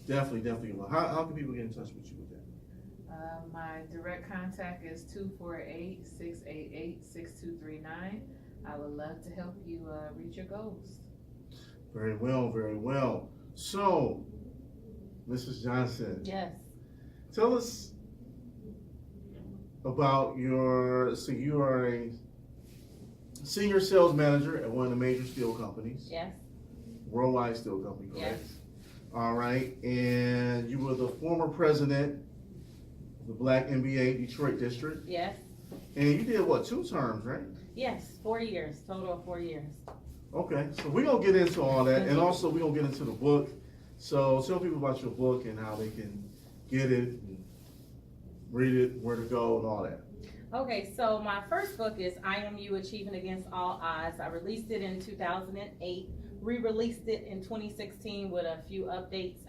Definitely. How can people get in touch with you with that? My direct contact is 248-688-6239. I would love to help you reach your goals. Very well. So, Mrs. Johnson. Yes. Tell us about you are a senior sales manager at one of the major steel companies. Yes. Worldwide steel company, correct? Yes. All right, and you were the former president of the Black MBA Detroit District. Yes. And you did what, 2 terms, right? Yes, 4 years, total of 4 years. Okay, so we're gonna get into all that, and also we're gonna get into the book. So tell people about your book and how they can get it, and read it, where to go, and all that. Okay, so my first book is IU Achieving Against All Odds. I released it in 2008, re-released it in 2016 with a few updates.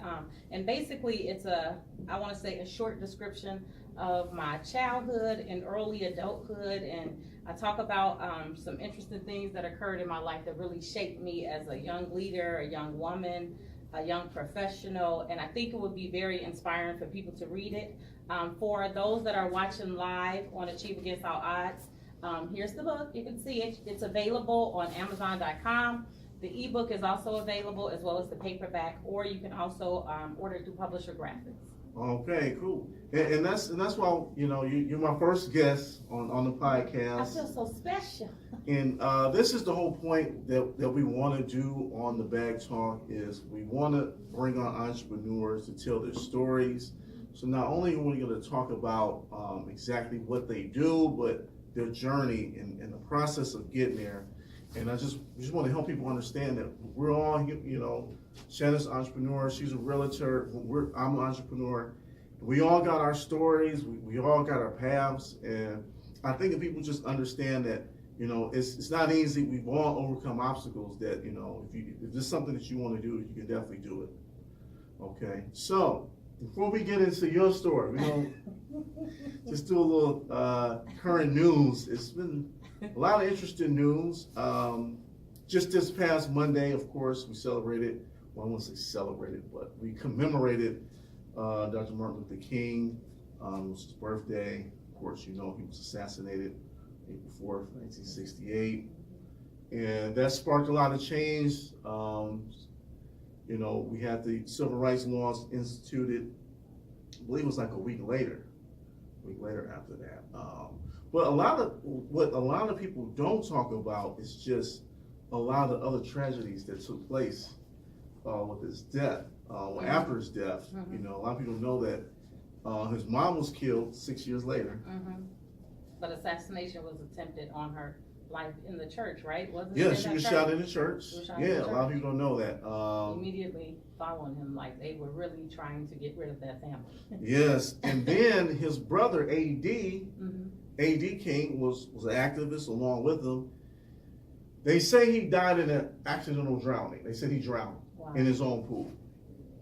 And basically it's a short description of my childhood and early adulthood. And I talk about some interesting things that occurred in my life that really shaped me as a young leader, a young woman, a young professional. And I think it would be very inspiring for people to read it. For those that are watching live on Acheive Against All Odds, here's the book. You can see it. It's available on Amazon.com. The ebook is also available, as well as the paperback, or you can also order through Publisher Graphics. Okay, cool. And that's why you're my first guest on the podcast. I feel so special. And this is the whole point that we want to do on the Bag Talk is we want to bring on entrepreneurs to tell their stories. So not only are we going to talk about exactly what they do, but their journey and the process of getting there. And I just want to help people understand that we're all, Shannon's an entrepreneur, she's a realtor, I'm an entrepreneur. We all got our stories, we all got our paths, and I think if people just understand that, it's not easy, we've all overcome obstacles that, if this is something that you want to do, you can definitely do it. Okay, so before we get into your story, we're going to just do a little current news. It's been a lot of interesting news. Just this past Monday, of course, we celebrated, well, I won't say celebrated, but we commemorated Dr. Martin Luther King. It was his birthday. Of course, he was assassinated April 4th, 1968. And that sparked a lot of change. We had the civil rights laws instituted, I believe it was like a week later after that. But what a lot of people don't talk about is just a lot of other tragedies that took place with his death. After his death, a lot of people know that his mom was killed 6 years later. But assassination was attempted on her life in the church, right? Yeah, she was shot in the church. Yeah, a lot of people don't know that. Immediately following him, like they were really trying to get rid of that family. Yes, and then his brother A.D. King was an activist along with him. They say he died in an accidental drowning. They said he drowned in his own pool.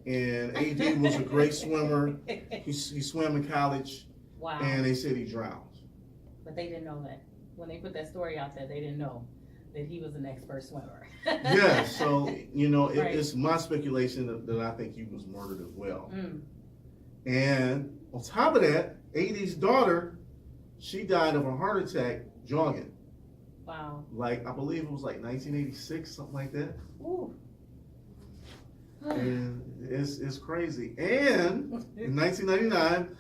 And A.D. was a great swimmer. He swam in college. Wow. And they said he drowned. But they didn't know that. When they put that story out there, they didn't know that he was an expert swimmer. Yeah, so, it's my speculation that I think he was murdered as well. And on top of that, A.D.'s daughter, she died of a heart attack jogging. Wow. I believe it was 1986, something like that. Ooh. And it's crazy. And in 1999,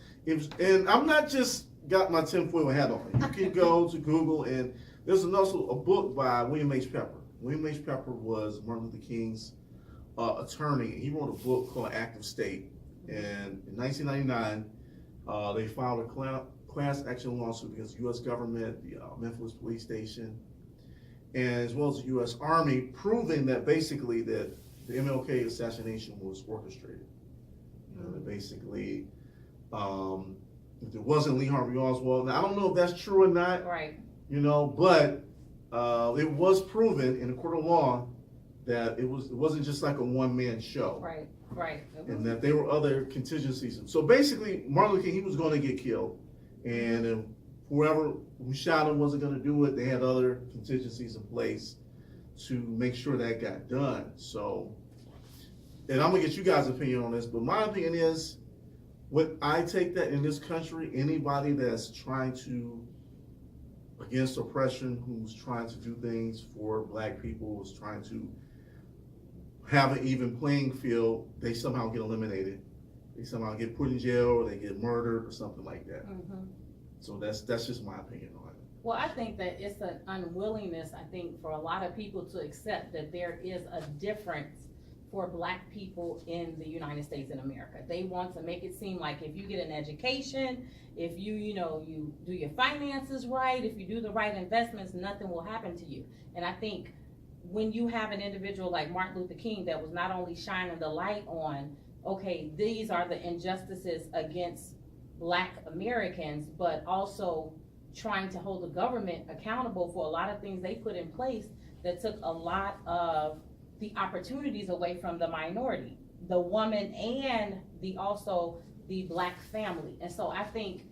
and I'm not just got my tinfoil hat on. You can go to Google, and there's also a book by William H. Pepper. William H. Pepper was Martin Luther King's attorney. He wrote a book called Active State. And in 1999, they filed a class action lawsuit against the U.S. government, the Memphis police station, and as well as the U.S. Army, proving that basically that the MLK assassination was orchestrated. That basically, if it wasn't Lee Harvey Oswald, now I don't know if that's true or not. Right. But it was proven in a court of law that it wasn't just like a one-man show. Right. And that there were other contingencies. So basically, Martin Luther King, he was going to get killed, and whoever who shot him wasn't going to do it. They had other contingencies in place to make sure that got done. So and I'm gonna get you guys' opinion on this, but my opinion is, what I take that in this country, anybody that's trying to, against oppression, who's trying to do things for black people, who's trying to have an even playing field, they somehow get eliminated. They somehow get put in jail, or they get murdered, or something like that. Mm-hmm. So that's just my opinion on it. Well, I think that it's an unwillingness, I think, for a lot of people to accept that there is a difference for black people in the United States and America. They want to make it seem like if you get an education, if you do your finances right, if you do the right investments, nothing will happen to you. And I think when you have an individual like Martin Luther King that was not only shining the light on, okay, these are the injustices against black Americans, but also trying to hold the government accountable for a lot of things they put in place that took a lot of the opportunities away from the minority, the woman, and also the black family. And so I think,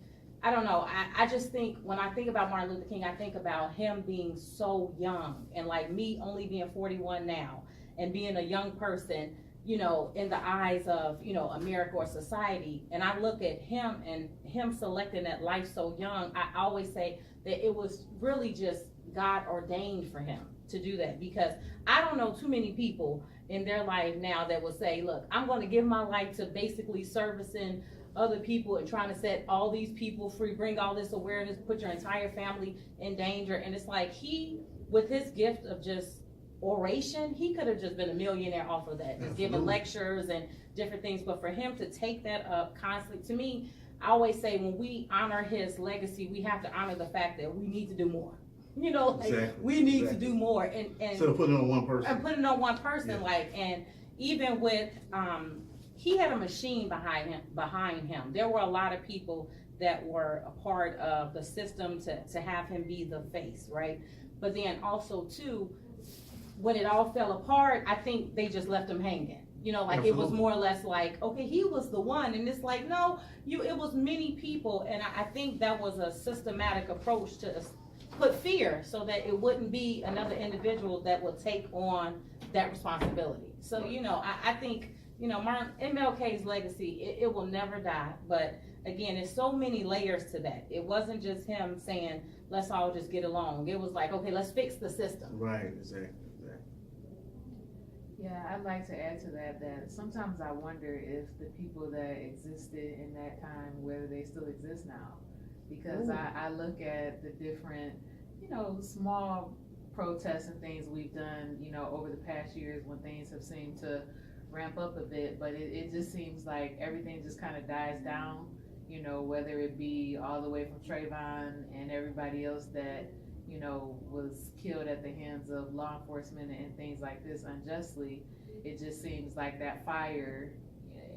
I don't know, I just think when I think about Martin Luther King, I think about him being so young, and like me only being 41 now and being a young person, in the eyes of, America or society. And I look at him and him selecting that life so young, I always say that it was really just God ordained for him to do that, because I don't know too many people in their life now that will say, look, I'm going to give my life to basically servicing other people and trying to set all these people free, bring all this awareness, put your entire family in danger. And it's like he, with his gift of just oration, he could have just been a millionaire off of that, just giving lectures and different things. But for him to take that up constantly, to me, I always say when we honor his legacy, we have to honor the fact that we need to do more. Exactly. We need to do more, and instead of putting it on one person. And putting it on one person, Yeah. and even with he had a machine behind him. There were a lot of people that were a part of the system to have him be the face, right? But then also too, when it all fell apart, I think they just left him hanging. Like it was more or less like, okay, he was the one, and it's like, no, it was many people, and I think that was a systematic approach to put fear so that it wouldn't be another individual that would take on that responsibility. So, I think, Martin MLK's legacy, it will never die. But again, there's so many layers to that. It wasn't just him saying, let's all just get along. It was like, okay, let's fix the system. Right, exactly. Yeah, I'd like to add to that sometimes I wonder if the people that existed in that time, whether they still exist now. Because I look at the different, small protests and things we've done, over the past years when things have seemed to ramp up a bit, but it just seems like everything just kind of dies down, whether it be all the way from Trayvon and everybody else that, was killed at the hands of law enforcement and things like this unjustly. It just seems like that fire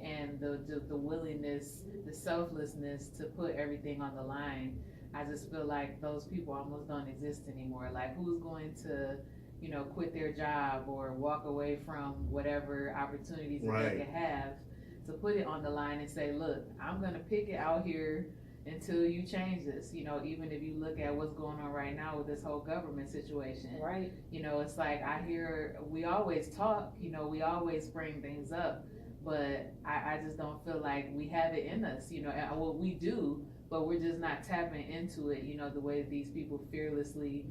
and the willingness, the selflessness to put everything on the line, I just feel like those people almost don't exist anymore. Like, who's going to, quit their job or walk away from whatever opportunities that they could have to put it on the line and say, look, I'm going to pick it out here until you change this. Even if you look at what's going on right now with this whole government situation. Right. It's like we always talk, we always bring things up, but I just don't feel like we have it in us, well, we do, but we're just not tapping into it, the way these people fearlessly,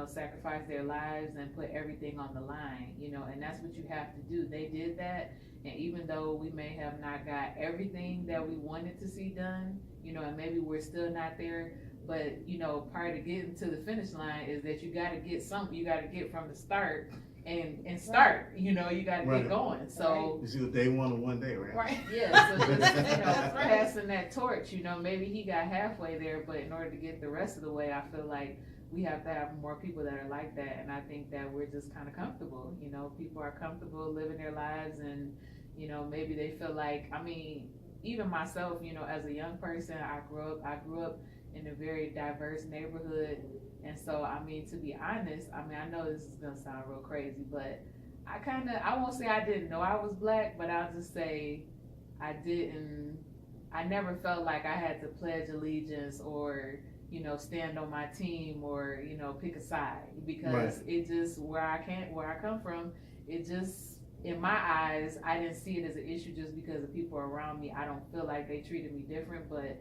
sacrifice their lives and put everything on the line, and that's what you have to do. They did that, and even though we may have not got everything that we wanted to see done, and maybe we're still not there, but, part of getting to the finish line is that you got to get something, you got to get from the start and start, you got to get going. So it's either day one or one day, right? Right. Yeah, so just, passing that torch, maybe he got halfway there, but in order to get the rest of the way, I feel like we have to have more people that are like that. And I think that we're just kind of comfortable, people are comfortable living their lives, and, maybe they feel like, even myself, as a young person, I grew up in a very diverse neighborhood. And so, to be honest, I know this is gonna sound real crazy, but I won't say I didn't know I was black, but I'll just say I never felt like I had to pledge allegiance or, stand on my team or, pick a side, because it just, where I come from, it just in my eyes, I didn't see it as an issue just because the people around me, I don't feel like they treated me different, but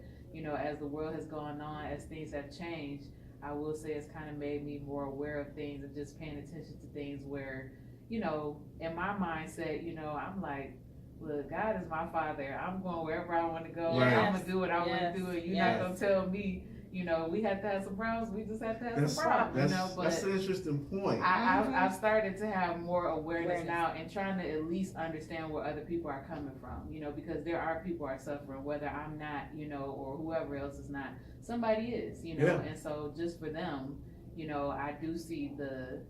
as the world has gone on, as things have changed, I will say it's kind of made me more aware of things and just paying attention to things where, in my mindset, I'm like, look, God is my father. I'm going wherever I want to go. Right. I'm going to do what I want to do. And you're not going to tell me, we had to have some problems. We just had to have some problems, But that's an interesting point. I've started to have more awareness now and trying to at least understand where other people are coming from, because there are people are suffering, whether I'm not, or whoever else is not. Somebody is, and so just for them, I do see the,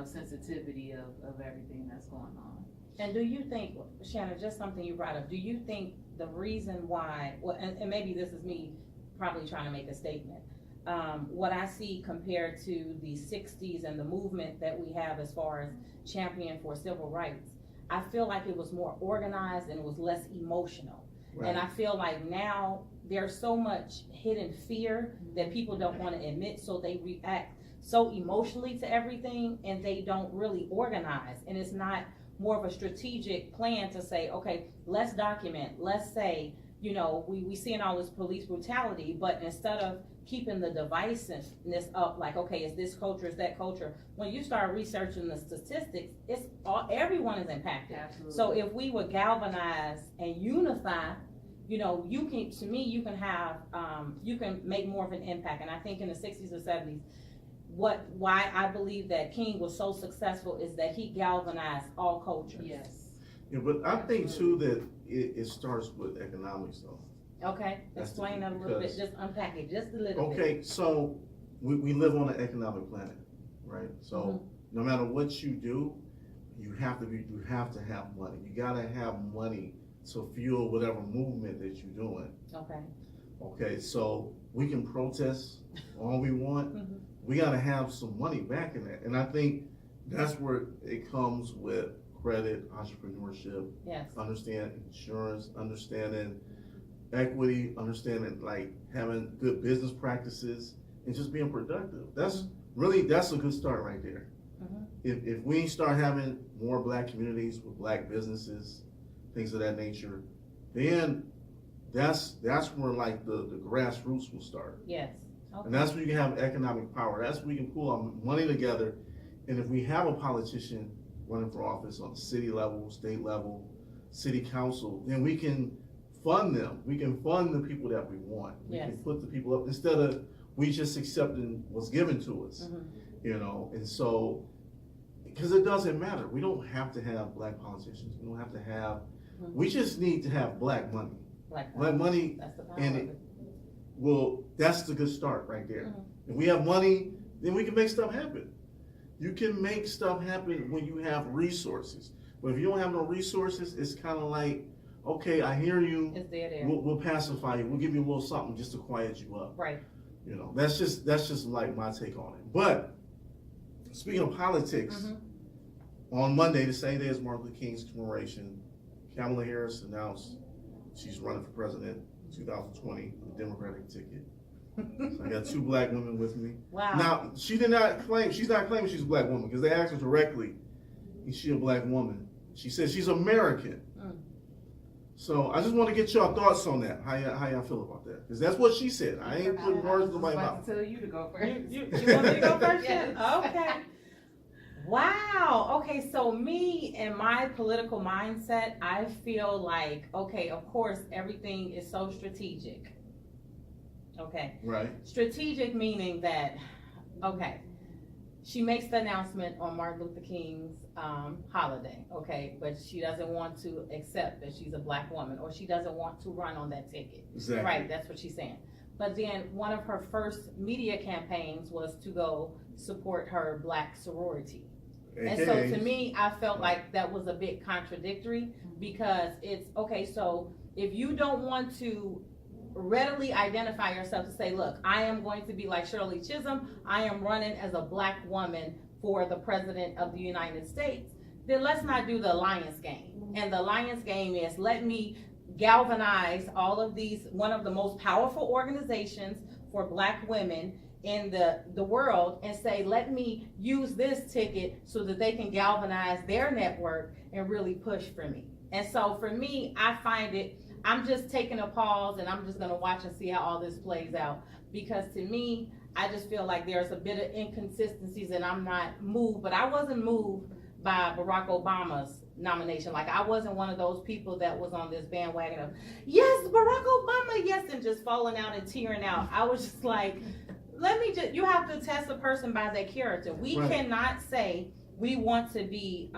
sensitivity of everything that's going on. And do you think, Shannon, just something you brought up, do you think the reason why, and maybe this is me probably trying to make a statement, what I see compared to the 60s and the movement that we have as far as champion for civil rights, I feel like it was more organized and it was less emotional. Right. And I feel like now there's so much hidden fear that people don't want to admit, so they react so emotionally to everything and they don't really organize. And it's not more of a strategic plan to say, okay, let's document, let's say, we seeing all this police brutality, but instead of keeping the divisiveness up, like, okay, is this culture, is that culture, when you start researching the statistics, it's everyone is impacted. Absolutely. So if we would galvanize and unify, you can have, you can make more of an impact. And I think in the 60s or 70s, why I believe that King was so successful is that he galvanized all cultures. Yes. Yeah, but I think too that it starts with economics though. Okay, explain that a little bit, just unpack it just a little bit. Okay, so we live on an economic planet, right? So no matter what you do, you have to have money. You gotta have money to fuel whatever movement that you're doing. Okay, so we can protest all we want. We gotta have some money back in that. And I think that's where it comes with credit, entrepreneurship, understanding insurance, understanding equity, understanding like having good business practices and just being productive. That's a good start right there. If we start having more black communities with black businesses, things of that nature, then that's where like the grassroots will start. Yes. Okay. And that's where you can have economic power. That's where you can pull our money together. And if we have a politician running for office on the city level, state level, city council, then we can fund them. We can fund the people that we want. We can put the people up instead of we just accepting what's given to us. And so, because it doesn't matter. We don't have to have black politicians. We don't have to have, we just need to have black money. Black money. That's the power of it. Well, that's the good start right there. If we have money, then we can make stuff happen. You can make stuff happen when you have resources. But if you don't have no resources, it's kind of like, okay, I hear you. It's there. We'll pacify you. We'll give you a little something just to quiet you up. Right. That's just like my take on it. But speaking of politics, on Monday, the same day as Martin Luther King's commemoration, Kamala Harris announced she's running for president in 2020 on the Democratic ticket. So I got two black women with me. Wow. Now, she's not claiming she's a black woman because they asked her directly, is she a black woman? She said she's American. So I just want to get y'all thoughts on that. How y'all feel about that? Because that's what she said. I ain't putting words in my mouth. I was about to tell you to go first. You want me to go first? Yes. Okay. Wow. Okay, so me and my political mindset, I feel like, okay, of course, everything is so strategic. Okay. Right. Strategic meaning that, okay, she makes the announcement on Martin Luther King's holiday, okay, but she doesn't want to accept that she's a black woman, or she doesn't want to run on that ticket. Exactly. Right, that's what she's saying. But then one of her first media campaigns was to go support her black sorority. And so to me, I felt like that was a bit contradictory, because it's, okay, so if you don't want to readily identify yourself to say, look, I am going to be like Shirley Chisholm, I am running as a black woman for the president of the United States, then let's not do the alliance game. And the alliance game is, let me galvanize all of these, one of the most powerful organizations for black women in the world, and say, let me use this ticket so that they can galvanize their network and really push for me. And so for me, I find it, I'm just taking a pause and I'm just gonna watch and see how all this plays out. Because to me, I just feel like there's a bit of inconsistencies and I'm not moved, but I wasn't moved by Barack Obama's nomination. Like, I wasn't one of those people that was on this bandwagon of, yes, Barack Obama, yes, and just falling out and tearing out. I was just like, you have to test a person by their character. We cannot say we want to be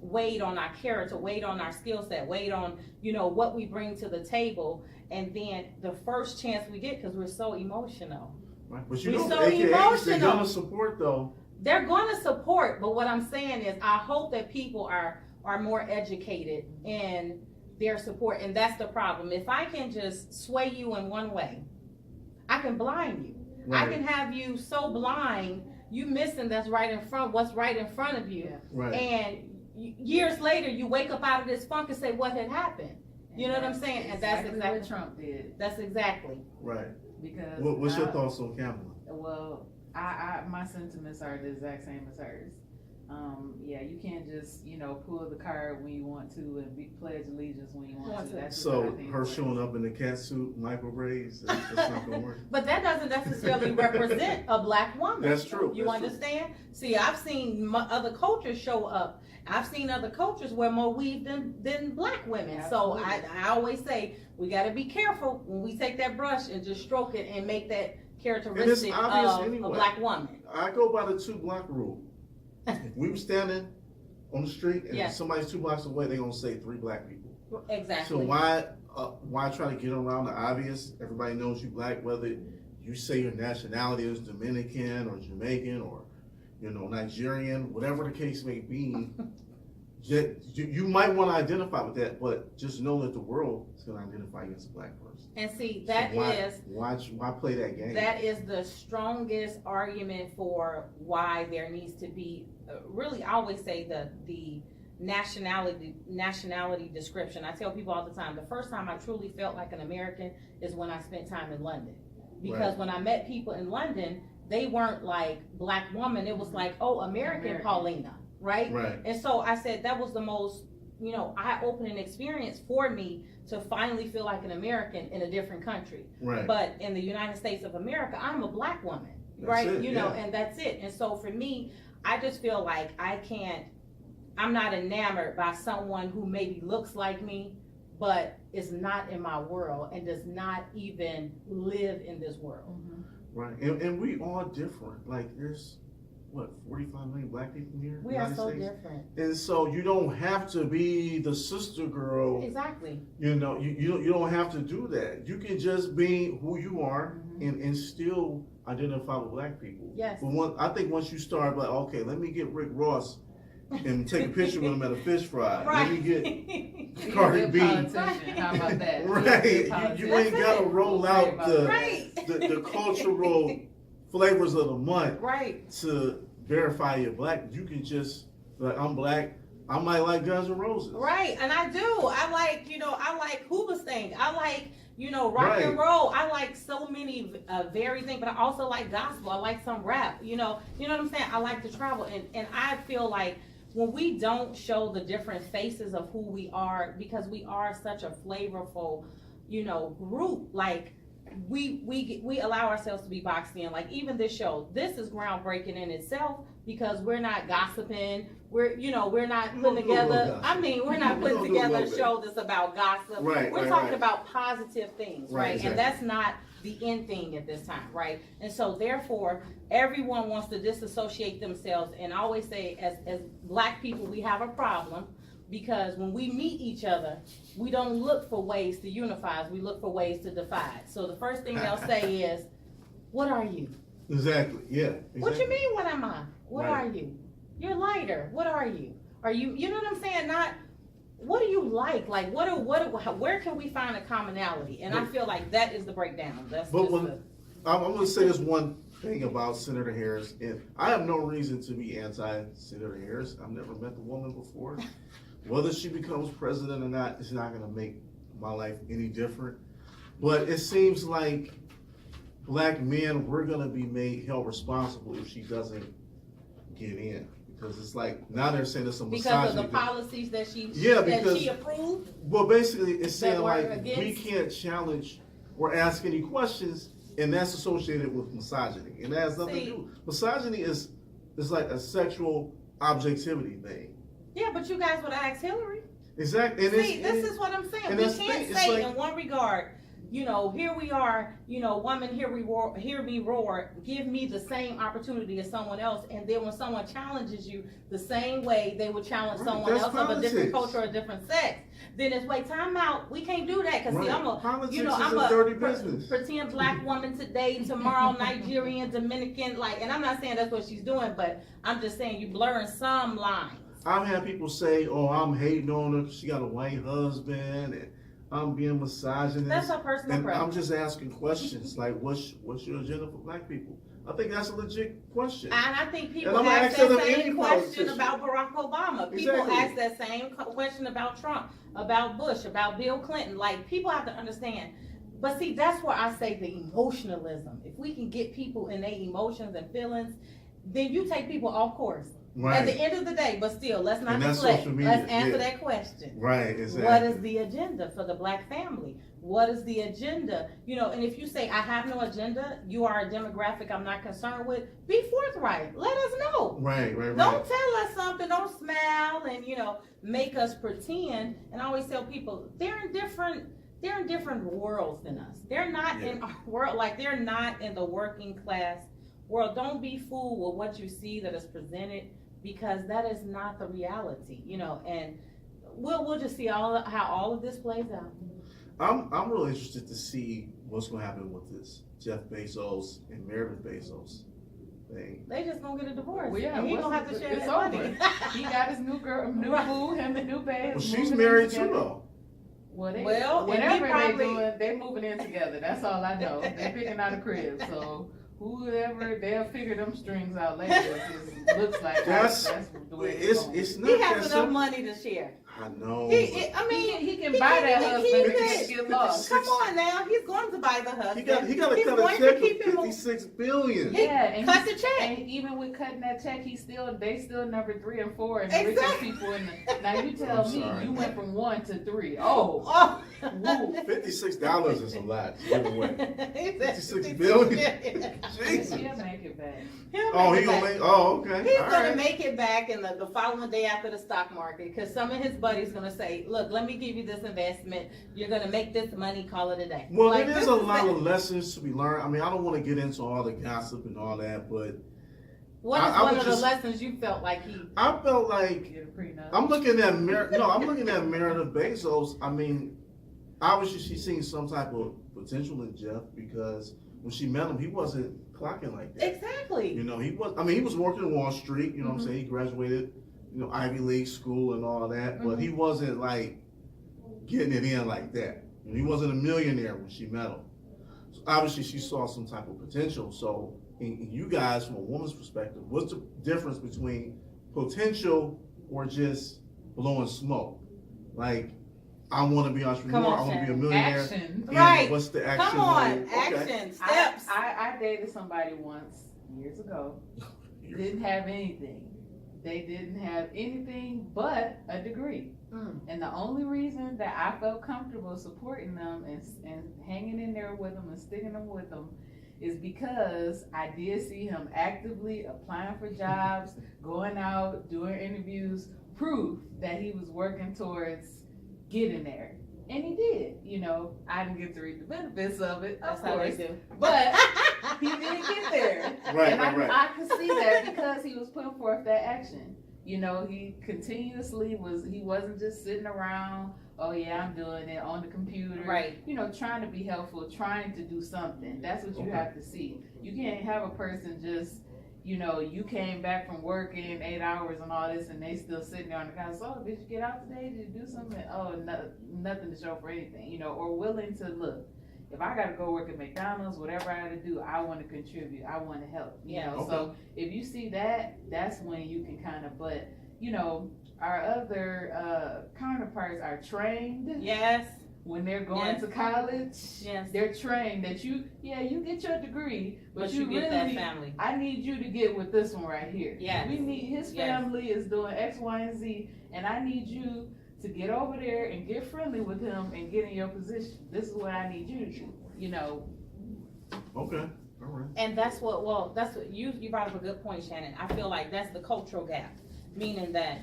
weighed on our character, weighed on our skill set, weighed on, what we bring to the table, and then the first chance we get, because we're so emotional. Right. But we're so emotional. They're gonna support though. They're gonna support, but what I'm saying is I hope that people are more educated in their support, and that's the problem. If I can just sway you in one way, I can blind you. Right. I can have you so blind, you missing what's right in front of you. Right. And years later, you wake up out of this funk and say, what had happened? You know what I'm saying? And that's exactly what Trump did. That's exactly. Right. Because what's your thoughts on Kamala? Well, my sentiments are the exact same as hers. Yeah, you can't just, pull the card when you want to and pledge allegiance when you want to. That's so her showing up in the cat suit, micro braids, that's not gonna work. But that doesn't necessarily represent a black woman. That's true. You understand? See, I've seen other cultures show up. I've seen other cultures wear more weave than black women. Absolutely. So I always say we got to be careful when we take that brush and just stroke it and make that characteristic of a black woman. I go by the 2 block rule. If we were standing on the street and somebody's 2 blocks away, they're gonna say 3 black people. Exactly. So why try to get around the obvious? Everybody knows you black, whether you say your nationality is Dominican or Jamaican or Nigerian, whatever the case may be. You might want to identify with that, but just know that the world is going to identify you as a black person. And see, why play that game? That is the strongest argument for why there needs to be, really, I always say the nationality description. I tell people all the time, the first time I truly felt like an American is when I spent time in London. Because when I met people in London, they weren't like black woman. It was like, oh, American Paulina, right? And so I said that was the most, eye-opening experience for me to finally feel like an American in a different country. Right. But in the United States of America, I'm a black woman, that's right? It, And that's it. And so for me, I just feel like I'm not enamored by someone who maybe looks like me, but is not in my world and does not even live in this world. Mm-hmm. Right, and we all different. Like there's 45 million black people here. We are so different. And so you don't have to be the sister girl. Exactly. You don't have to do that. You can just be who you are and still identify with black people. Yes. But I think once you start like, okay, let me get Rick Ross and take a picture with him at a fish fry. Right. Let me get Cardi B. How about that? Right. You ain't gotta roll out the cultural flavors of the month to verify you're black. You can just I'm black. I might like Guns N' Roses. Right, and I do. I like Hoobastank. I like rock and roll. I like so many varied things, but I also like gospel. I like some rap. You know what I'm saying? I like to travel, and I feel like when we don't show the different faces of who we are, because we are such a flavorful, group, like we allow ourselves to be boxed in. Like even this show, this is groundbreaking in itself because we're not gossiping. We're not putting together. We're not putting together a show that's about gossip. We're talking about positive things, right? Exactly. And that's not the end thing at this time, right? And so therefore, everyone wants to disassociate themselves. And I always say, as black people, we have a problem because when we meet each other, we don't look for ways to unify us. We look for ways to divide. So the first thing they'll say is, "What are you?" Exactly. Yeah. Exactly. What you mean? What am I? What are you? You're lighter. What are you? Are you? You know what I'm saying? Not. What do you like? Like, where can we find a commonality? And I feel like that is the breakdown. I'm going to say this one thing about Senator Harris, and I have no reason to be anti-Senator Harris. I've never met the woman before. Whether she becomes president or not, it's not going to make my life any different. But it seems like black men, we're going to be held responsible if she doesn't get in. because it's like now they're saying it's a Because misogyny. of the policies that she because approved. well, basically it's saying that like work we against- can't challenge or ask any questions, and that's associated with misogyny, and that has nothing to do. Misogyny is like a sexual objectivity thing. Yeah, but you guys would ask Hillary. Exactly. And See, this is what I'm saying. and We that's the can't thing, it's say like- in one regard, you know, here we are, you know, woman, hear me roar, give me the same opportunity as someone else, and then when someone challenges you the same way they would challenge Right, someone that's else of a different politics. culture or a different sex, then it's wait, time out. We can't do that because see, Right. I'm a, Politics you know, is I'm a dirty business. pretend black woman today, tomorrow Nigerian, Dominican, like, and I'm not saying that's what she's doing, but I'm just saying you blurring some lines. I've had people say, "Oh, I'm hating on her 'cause she got a white husband," and I'm being misogynist. That's her personal and I'm preference. just asking questions like, "What's your agenda for black people?" I think that's a legit question. And I think people And I'm gonna ask ask that that of any same question politician. about Barack Obama. People Exactly. ask that same question about Trump, about Bush, about Bill Clinton. Like, people have to understand. But see, that's where I say the emotionalism. If we can get people in their emotions and feelings, then you take people off course. Right. At the end of the day, but still, let's not And that's deflect. social media, Let's answer yeah. that question. Right. Exactly. What is the agenda for the black family? What is the agenda? You know, and if you say, I have no agenda, you are a demographic I'm not concerned with, be forthright. Let us know. Right. Right. Don't Right. tell us something, don't smile and, you know, make us pretend. And I always tell people, they're in different worlds than us. They're not in our world, like they're not in the working class world. Don't be fooled with what you see that is presented, because that is not the reality, you know, and we'll just see how all of this plays out. I'm really interested to see what's going to happen with this Jeff Bezos and Meredith Bezos thing. They just gonna get a divorce. Well, yeah, and he gonna have to share it's that over. money. He got his new girl, new Right. boo, him and new babe. Well, she's moving in married too, together. though. Well, and he probably- they doing, they moving in together. That's all I know. They're picking out a crib. So whoever, they'll figure them strings out later. It looks like That's the way it's not He that has enough simple. money to share. I know. I mean, He can he buy can that keep husband it. and get lost. Come on now, he's going to buy the husband. he got to He's cut a going check to keep of him. $56 billion. Yeah, and Cut the check. And even with cutting that check, they still number 3 and 4 and the Exactly. richest people in the. Now you tell I'm me sorry. you went from 1 to 3. Oh, Oh. woo. $56 is a lot to give away. $56 billion. Jesus. He'll make it back. Oh, he gonna make. Oh, okay. He's All gonna right. make it back in the following day after the stock market, because some of his buddies gonna say, "Look, let me give you this investment. You're gonna make this money. Call it a day." Well, Like, there this is a is lot the- of lessons to be learned. I mean, I don't want to get into all the gossip and all that, but What is I one would of the just- lessons you felt like he? I felt like Get a prenup. I'm looking at Meredith Bezos. I mean, obviously she's seen some type of potential in Jeff, because when she met him, he wasn't clocking like that. Exactly. You know, he was working in Wall Street. You know what I'm saying? He graduated, Ivy League school and all that, but he wasn't like getting it in like that. He wasn't a millionaire when she met him. So obviously, she saw some type of potential. So, in you guys, from a woman's perspective, what's the difference between potential or just blowing smoke? Like, I want to be an entrepreneur. Come on, I want to be a Shannon. millionaire. Action. And Right. What's the action? Come on, move? Okay. action steps. I dated somebody once years ago. Didn't have anything. They didn't have anything but a degree. Mm. And the only reason that I felt comfortable supporting them and hanging in there with them and sticking them with them is because I did see him actively applying for jobs, going out, doing interviews, proof that he was working towards getting there. And he did. I didn't get to reap the benefits of it, That's of how they course, do. but he did get there. Right, And right. I could see that because he was putting forth that action. He continuously he wasn't just sitting around, oh yeah, I'm doing it on the computer. Right. Trying to be helpful, trying to do something. That's what you Okay. have to see. You can't have a person just, you came back from working 8 hours and all this and they still sitting there on the couch. Oh, did you get out today? Did you do something? Oh, no, nothing to show for anything, or willing to look. If I gotta go work at McDonald's, whatever I gotta do, I want to contribute. I want to help. Yeah. Okay. So if you see that, that's when you can kind of. But our other counterparts are trained. Yes. when they're going Yes. to college, Yes. they're trained that you get your degree, but you get really, that family. I need you to get with this one right here. Yes. We need, his Yes. family is doing X, Y, and Z, and I need you to get over there and get friendly with him and get in your position. This is what I need you to do, you know. Okay, all right. And that's what you brought up a good point, Shannon. I feel like that's the cultural gap, meaning that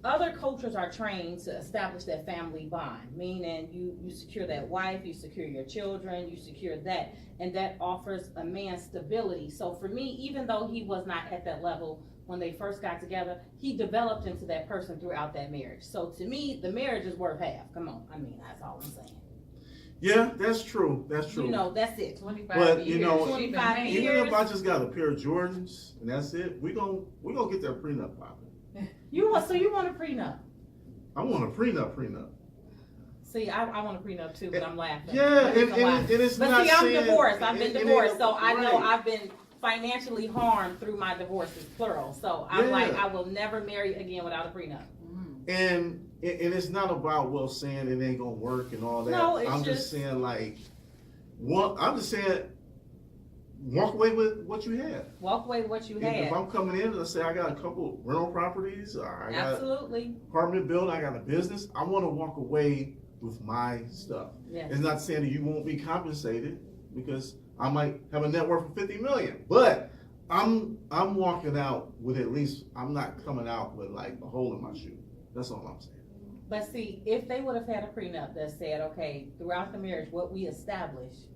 other cultures are trained to establish that family bond, meaning you secure that wife, you secure your children, you secure that, and that offers a man stability. So for me, even though he was not at that level when they first got together, he developed into that person throughout that marriage. So to me, the marriage is worth half. Come on, I mean, that's all I'm saying. Yeah, that's true. That's true. You know, that's it. 25 But, years. you know, 25 Even years. Even if I just got a pair of Jordans and that's it, we gonna get that prenup popping. So you want a prenup? I want a prenup. See, I want a prenup too, but I'm laughing. Yeah, The reason why. and it's But not see, I'm saying- divorced. I've been and- and divorced, it- so I know right. I've been financially harmed through my divorces, plural. So I'm like, Yeah. I will never marry again without a prenup. And it's not about saying it ain't gonna work and all that. No, it's I'm just saying like, I'm just saying, walk away with what you have. Walk away with what you If had. I'm coming in and I say I got a couple rental properties, or I got Absolutely. apartment building, I got a business, I want to walk away with my stuff. Yes. It's not saying that you won't be compensated because I might have a net worth of 50 million, but I'm walking out with at least, I'm not coming out with like a hole in my shoe. That's all I'm saying. But see, if they would have had a prenup that said, okay, throughout the marriage, what we established,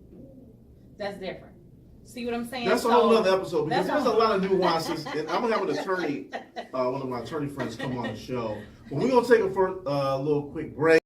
that's different. See what I'm saying? That's a So- whole other episode because that's there's a a- lot of nuances. And I'm gonna have an attorney, one of my attorney friends come on the show. But we're gonna take a little quick break.